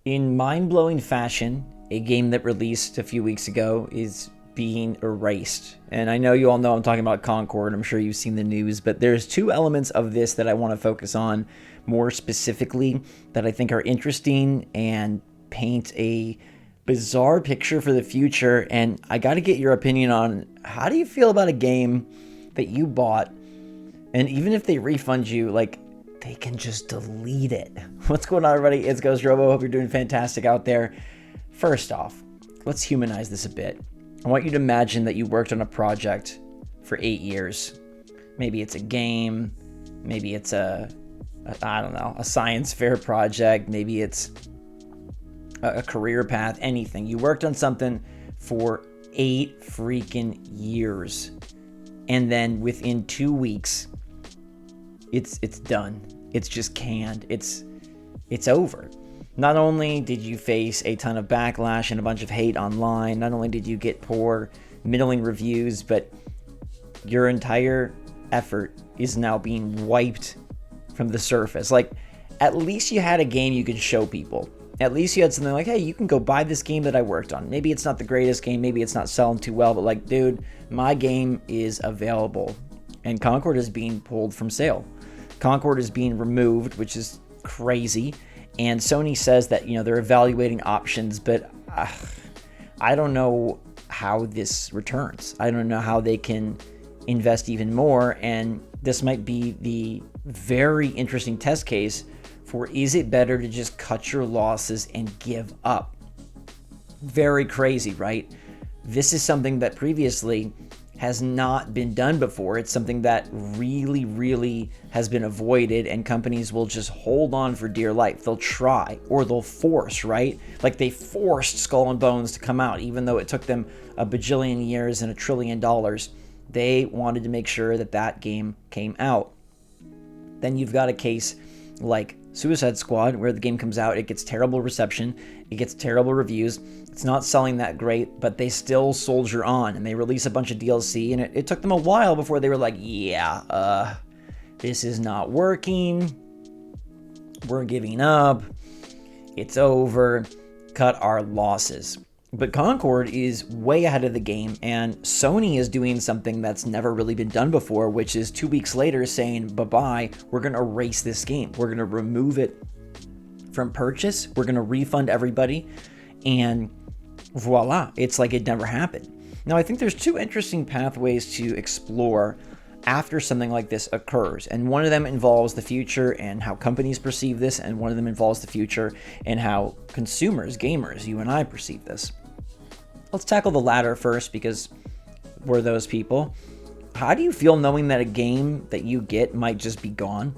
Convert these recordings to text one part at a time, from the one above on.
In mind-blowing fashion, a game that released a few weeks ago is being erased. And I know you all know I'm talking about Concord. I'm sure you've seen the news, but there's two elements of this that I want to focus on more specifically that I think are interesting and paint a bizarre picture for the future. And I got to get your opinion on how do you feel about a game that you bought, and even if they refund you, like, they can just delete it. What's going on, everybody? It's Ghost Robo. Hope you're doing fantastic out there. First off, let's humanize this a bit. I want you to imagine that you worked on a project for 8 years. Maybe it's a game. Maybe it's a science fair project. Maybe it's a career path, anything. You worked on something for 8 freaking years. And then within 2 weeks, it's done. It's just canned. It's over. Not only did you face a ton of backlash and a bunch of hate online, not only did you get poor, middling reviews, but your entire effort is now being wiped from the surface. Like, at least you had a game you could show people. At least you had something like, hey, you can go buy this game that I worked on. Maybe it's not the greatest game, maybe it's not selling too well, but like, dude, my game is available. And Concord is being pulled from sale. Concord is being removed, which is crazy. And Sony says that, they're evaluating options, but I don't know how this returns. I don't know how they can invest even more. And this might be the very interesting test case for, is it better to just cut your losses and give up? Very crazy, right? This is something that previously has not been done before. It's something that really, really has been avoided, and companies will just hold on for dear life. They'll try, or they'll force, right? Like they forced Skull and Bones to come out, even though it took them a bajillion years and $1 trillion. They wanted to make sure that that game came out. Then you've got a case like Suicide Squad, where the game comes out, it gets terrible reception, it gets terrible reviews, it's not selling that great, but they still soldier on, and they release a bunch of DLC, and it took them a while before they were like, this is not working, we're giving up, it's over, cut our losses. But Concord is way ahead of the game, and Sony is doing something that's never really been done before, which is 2 weeks later saying, bye-bye, we're going to erase this game. We're going to remove it from purchase. We're going to refund everybody, and voila, it's like it never happened. Now, I think there's two interesting pathways to explore after something like this occurs, and one of them involves the future and how companies perceive this, and one of them involves the future and how consumers, gamers, you and I perceive this. Let's tackle the latter first, because we're those people. How do you feel knowing that a game that you get might just be gone?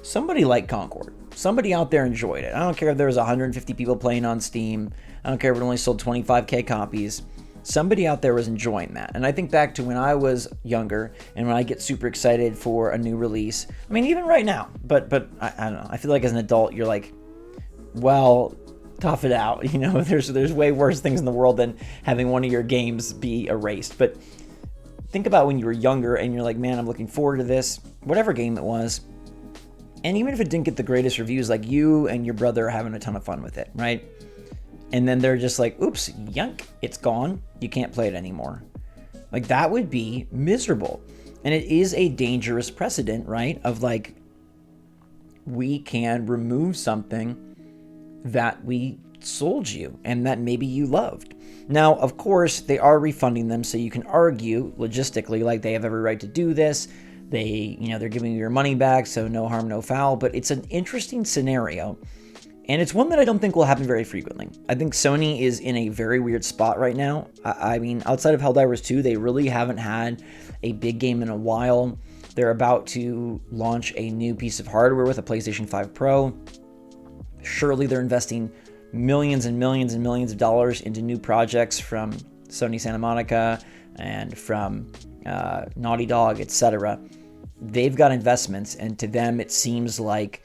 Somebody like Concord, somebody out there enjoyed it. I don't care if there was 150 people playing on Steam. I don't care if it only sold 25k copies. Somebody out there was enjoying that. And I think back to when I was younger and when I get super excited for a new release. I mean, even right now, but I don't know. I feel like as an adult, you're like, well, tough it out. There's way worse things in the world than having one of your games be erased. But think about when you were younger and you're like, man, I'm looking forward to this, whatever game it was. And even if it didn't get the greatest reviews, like you and your brother are having a ton of fun with it, right? And then they're just like, oops, yunk, it's gone. You can't play it anymore. Like, that would be miserable. And it is a dangerous precedent, right? Of like, we can remove something that we sold you and that maybe you loved. Now, of course, they are refunding them, so you can argue logistically, like they have every right to do this. They're giving you your money back, so no harm, no foul. But it's an interesting scenario. And it's one that I don't think will happen very frequently. I think Sony is in a very weird spot right now. I mean, outside of Helldivers 2, they really haven't had a big game in a while. They're about to launch a new piece of hardware with a PlayStation 5 Pro. Surely they're investing millions and millions and millions of dollars into new projects from Sony Santa Monica and from Naughty Dog, etc. They've got investments, and to them it seems like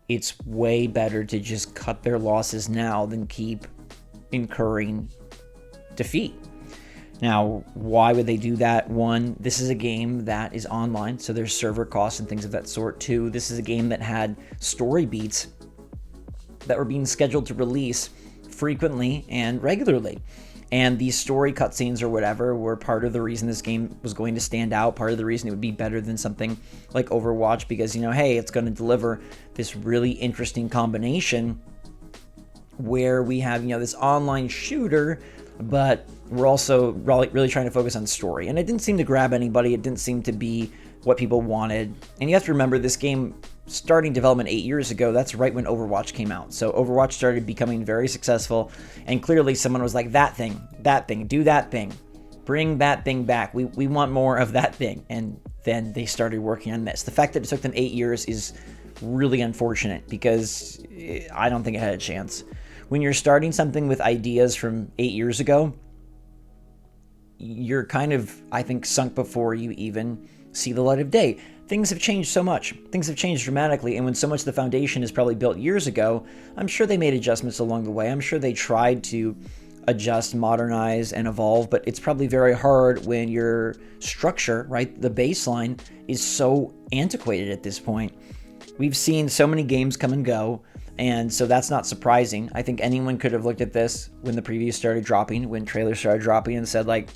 it's way better to just cut their losses now than keep incurring defeat. Now, why would they do that? One, this is a game that is online, so there's server costs and things of that sort. Two, this is a game that had story beats that were being scheduled to release frequently and regularly. And these story cutscenes or whatever were part of the reason this game was going to stand out, part of the reason it would be better than something like Overwatch, because, hey, it's going to deliver this really interesting combination where we have, this online shooter, but we're also really trying to focus on story. And it didn't seem to grab anybody. It didn't seem to be what people wanted. And you have to remember, this game starting development 8 years ago, that's right when Overwatch came out. So Overwatch started becoming very successful, and clearly someone was like, that thing, do that thing, bring that thing back. We want more of that thing. And then they started working on this. The fact that it took them 8 years is really unfortunate, because I don't think it had a chance. When you're starting something with ideas from 8 years ago, you're kind of, I think, sunk before you even see the light of day. Things have changed so much. Things have changed dramatically, and when so much of the foundation is probably built years ago, I'm sure they made adjustments along the way. I'm sure they tried to adjust, modernize, and evolve, but it's probably very hard when your structure, right, the baseline, is so antiquated at this point. We've seen so many games come and go, and so that's not surprising. I think anyone could have looked at this when the previews started dropping, when trailers started dropping, and said, like,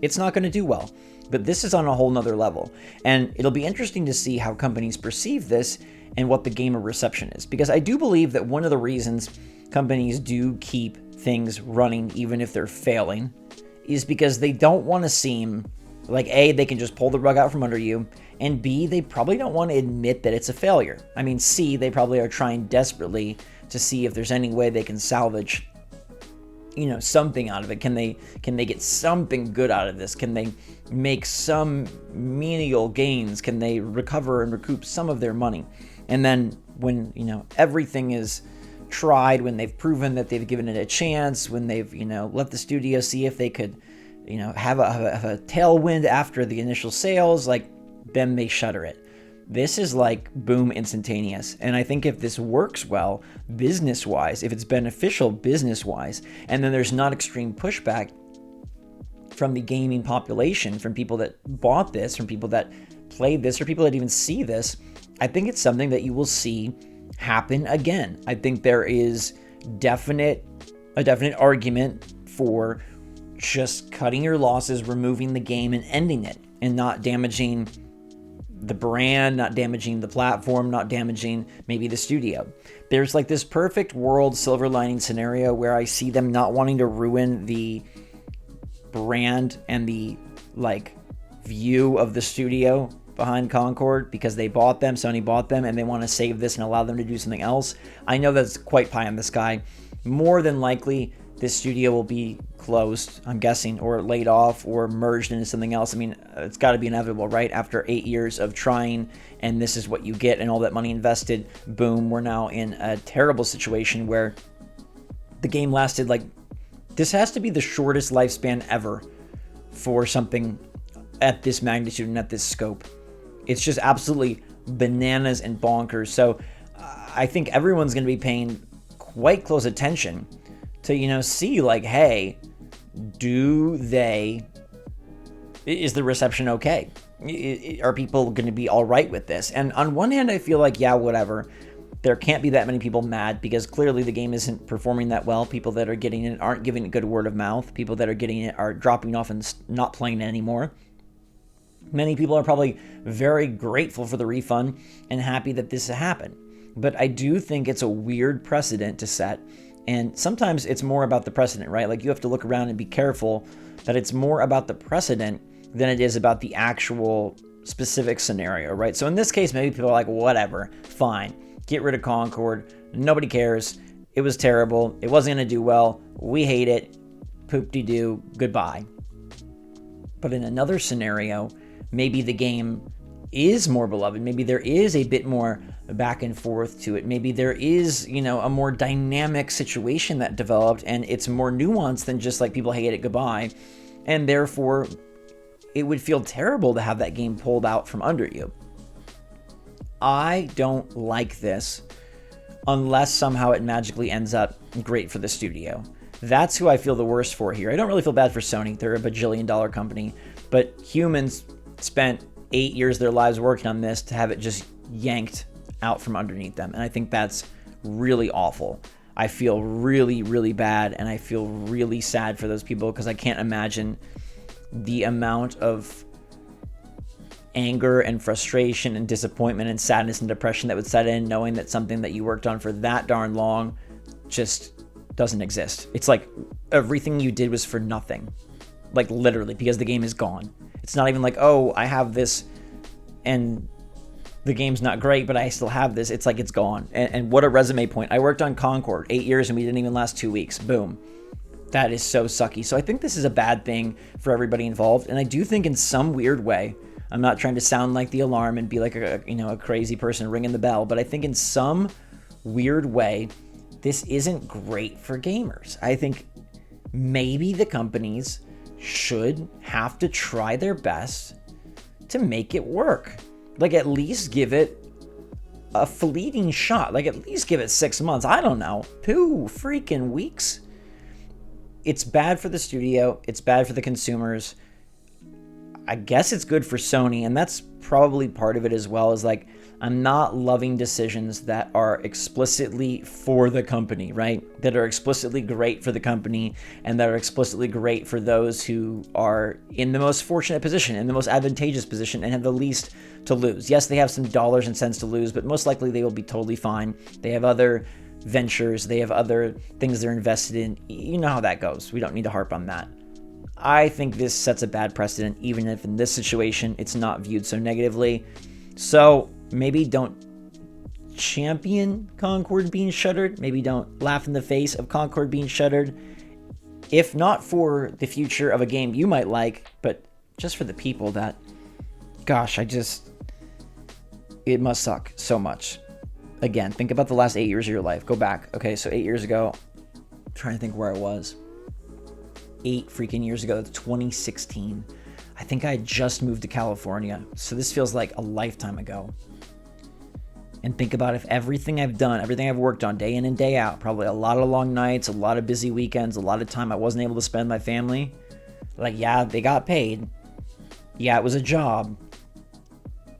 it's not going to do well. But this is on a whole nother level. And it'll be interesting to see how companies perceive this and what the gamer reception is. Because I do believe that one of the reasons companies do keep things running, even if they're failing, is because they don't want to seem like, A, they can just pull the rug out from under you, and B, they probably don't want to admit that it's a failure. I mean, C, they probably are trying desperately to see if there's any way they can salvage something out of it. Can they get something good out of this? Can they make some menial gains? Can they recover and recoup some of their money? And then when, everything is tried, when they've proven that they've given it a chance, when they've, let the studio see if they could, have a tailwind after the initial sales, like, then they shutter it. This is like boom, instantaneous. And I think if this works well, business-wise, if it's beneficial business-wise, and then there's not extreme pushback from the gaming population, from people that bought this, from people that played this, or people that even see this, I think it's something that you will see happen again. I think there is a definite argument for just cutting your losses, removing the game, and ending it, and not damaging the brand, not damaging the platform, not damaging maybe the studio. There's like this perfect world silver lining scenario where I see them not wanting to ruin the brand and the view of the studio behind Concord, because they bought them, Sony bought them, and they want to save this and allow them to do something else. I know that's quite pie in the sky. More than likely, this studio will be closed, I'm guessing, or laid off, or merged into something else. I mean, it's got to be inevitable, right? After 8 years of trying, and this is what you get, and all that money invested, boom, we're now in a terrible situation where the game lasted, this has to be the shortest lifespan ever for something at this magnitude and at this scope. It's just absolutely bananas and bonkers. So I think everyone's going to be paying quite close attention to, see hey, is the reception okay? Are people going to be all right with this? And on one hand, I feel like, yeah, whatever. There can't be that many people mad, because clearly the game isn't performing that well. People that are getting it aren't giving it good word of mouth. People that are getting it are dropping off and not playing it anymore. Many people are probably very grateful for the refund and happy that this happened. But I do think it's a weird precedent to set. And sometimes it's more about the precedent, right? You have to look around and be careful that it's more about the precedent than it is about the actual specific scenario, right? So in this case, maybe people are like, whatever, fine. Get rid of Concord. Nobody cares. It was terrible. It wasn't going to do well. We hate it. Poop-de-doo. Goodbye. But in another scenario, maybe the game is more beloved. Maybe there is a bit more back and forth to it. Maybe there is, a more dynamic situation that developed, and it's more nuanced than just people hate it, goodbye. And therefore, it would feel terrible to have that game pulled out from under you. I don't like this unless somehow it magically ends up great for the studio. That's who I feel the worst for here. I don't really feel bad for Sony. They're a bajillion-dollar company. But humans spent 8 years of their lives working on this to have it just yanked out from underneath them. And I think that's really awful. I feel really, really bad, and I feel really sad for those people because I can't imagine the amount of anger and frustration and disappointment and sadness and depression that would set in knowing that something that you worked on for that darn long just doesn't exist. It's like everything you did was for nothing. Like literally, because the game is gone. It's not even like, oh, I have this and the game's not great, but I still have this. It's like it's gone. And what a resume point. I worked on Concord 8 years and we didn't even last 2 weeks. Boom. That is so sucky. So I think this is a bad thing for everybody involved. And I do think in some weird way, I'm not trying to sound like the alarm and be like a crazy person ringing the bell, but I think in some weird way, this isn't great for gamers. I think maybe the companies should have to try their best to make it work. Like at least give it a fleeting shot. Like at least give it 6 months. I don't know. 2 freaking weeks. It's bad for the studio. It's bad for the consumers. I guess it's good for Sony, and that's probably part of it as well, is like, I'm not loving decisions that are explicitly for the company, right? That are explicitly great for the company and that are explicitly great for those who are in the most fortunate position, in the most advantageous position, and have the least to lose. Yes, they have some dollars and cents to lose, but most likely they will be totally fine. They have other ventures, they have other things they're invested in. You know how that goes. We don't need to harp on that. I think this sets a bad precedent, even if in this situation it's not viewed so negatively. So maybe don't champion Concord being shuttered. Maybe don't laugh in the face of Concord being shuttered. If not for the future of a game you might like, but just for the people that, gosh, it must suck so much. Again, think about the last 8 years of your life. Go back. Okay, so 8 years ago, I'm trying to think where I was. 8 freaking years ago, that's 2016. I think I had just moved to California, so this feels like a lifetime ago. And think about if everything I've done, everything I've worked on day in and day out, probably a lot of long nights, a lot of busy weekends, a lot of time I wasn't able to spend with my family. Like, yeah, they got paid. Yeah, it was a job.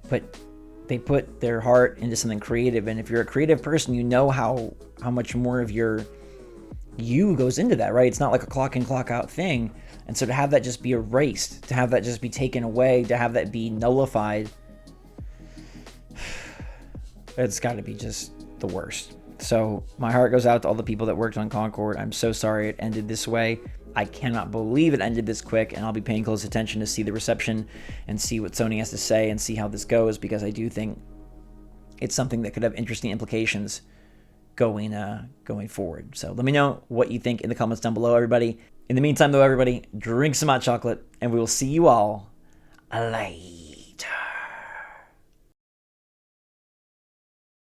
But they put their heart into something creative. And if you're a creative person, you know how much more of you goes into that, right? It's not like a clock in, clock out thing. And so to have that just be erased, to have that just be taken away, to have that be nullified, it's got to be just the worst. So my heart goes out to all the people that worked on Concord. I'm so sorry it ended this way. I cannot believe it ended this quick, and I'll be paying close attention to see the reception and see what Sony has to say and see how this goes, because I do think it's something that could have interesting implications going forward. So let me know what you think in the comments down below, everybody. In the meantime, though, everybody, drink some hot chocolate, and we will see you all later.